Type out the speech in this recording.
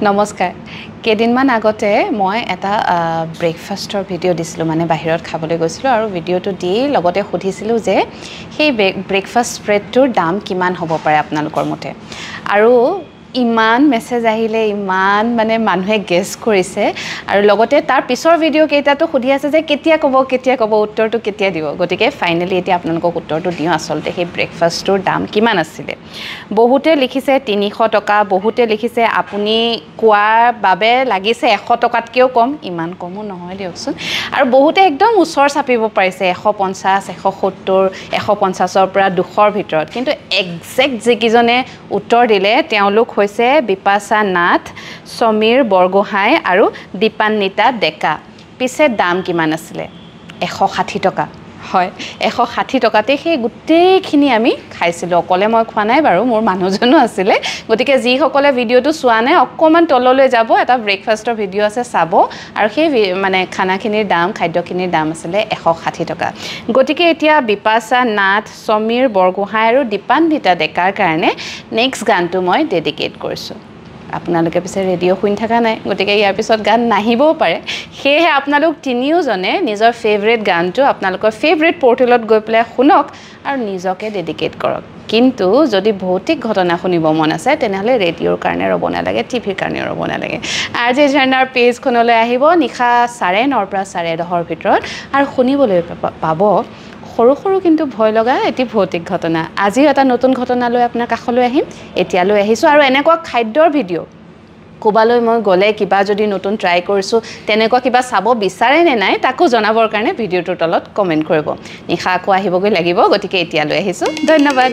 নমস্কাৰ কেদিনমান আগতে মই এটা ব্ৰেকফাষ্টৰ ভিডিঅ' দিছিলোঁ মানে বাহিৰত খাবলৈ গৈছিলোঁ আৰু ভিডিঅ'টো দি লগতে সুধিছিলোঁ যে সেই ব্ৰেকফাষ্ট স্প্ৰেডটোৰ দাম কিমান হ'ব পাৰে আপোনালোকৰ মতে আৰু ইমান মেছেজ আহিলে ইমান মানে মানুহে গেছ কৰিছে আৰু লগতে তাৰ পিছৰ ভিডিঅ' কেইটাতো সুধি আছে যে কেতিয়া ক'ব উত্তৰটো কেতিয়া দিব গতিকে ফাইনালি এতিয়া আপোনালোকক উত্তৰটো দিওঁ আসলতে সেই ব্ৰেকফাষ্টটোৰ দাম কিমান আছিলে বহুতে লিখিছে 300 টকা বহুতে লিখিছে আপুনি কোৱাৰ বাবে লাগিছে 100 টকাতকৈও কম ইমান কমো নহয় দিয়কচোন আৰু বহুতে একদম ওচৰ চাপিব পাৰিছে 150 170 150ৰ পৰা 200ৰ ভিতৰত কিন্তু এক্সাক্ট যিকিজনে উত্তৰ দিলে তেওঁলোক হৈছে বিপাশা নাথ সমীৰ বৰগোহাঁই আৰু দীপান্বিতা ডেকা পিছে দাম কিমান আছিলে 160 টকা হয় 160 টকাতে সেই গোটেইখিনি আমি খাইছিলোঁ অকলে মই খোৱা নাই বাৰু মোৰ মানুহজনো আছিলে গতিকে যিসকলে ভিডিঅ'টো চোৱা নাই অকমান তললৈ যাব এটা ব্ৰেকফাষ্টৰ ভিডিঅ' আছে চাব আৰু সেই মানে খানাখিনিৰ দাম খাদ্যখিনিৰ দাম আছিলে 160 টকা গতিকে এতিয়া বিপাশা নাথ সমীৰ বৰগোহাঁই আৰু দীপান্বিতা ডেকাৰ কাৰণে নেক্সট গানটো মই ডেডিকেট কৰিছোঁ আপোনালোকে পিছে ৰেডিঅ' শুনি থকা নাই গতিকে ইয়াৰ পিছত গান নাহিবও পাৰে সেয়েহে আপোনালোক তিনিওজনে নিজৰ ফেভৰেট গানটো আপোনালোকৰ ফেভৰেট পৰ্টেলত গৈ পেলাই শুনক আৰু নিজকে ডেডিকেট কৰক কিন্তু যদি ভৌতিক ঘটনা শুনিব মন আছে তেনেহ'লে ৰেডিঅ'ৰ কাৰণে ৰ'ব নালাগে টিভিৰ কাৰণে ৰ'ব নালাগে আৰজে ঝৰ্ণাৰ পেজখনলৈ আহিব নিশা 9:30 পৰা 10:30ৰ ভিতৰত আৰু শুনিবলৈ পাব সৰু সৰু কিন্তু ভয় লগা এটি ভৌতিক ঘটনা আজিও এটা নতুন ঘটনালৈ আপোনাৰ কাষলৈ আহিম এতিয়ালৈ আহিছোঁ আৰু এনেকুৱা খাদ্যৰ ভিডিঅ' কোবালৈ মই গ'লে কিবা যদি নতুন ট্ৰাই কৰিছোঁ তেনেকুৱা কিবা চাব বিচাৰে নে নাই তাকো জনাবৰ কাৰণে ভিডিঅ'টোৰ তলত কমেণ্ট কৰিব নিশা আকৌ আহিবগৈ লাগিব গতিকে এতিয়ালৈ আহিছোঁ ধন্যবাদ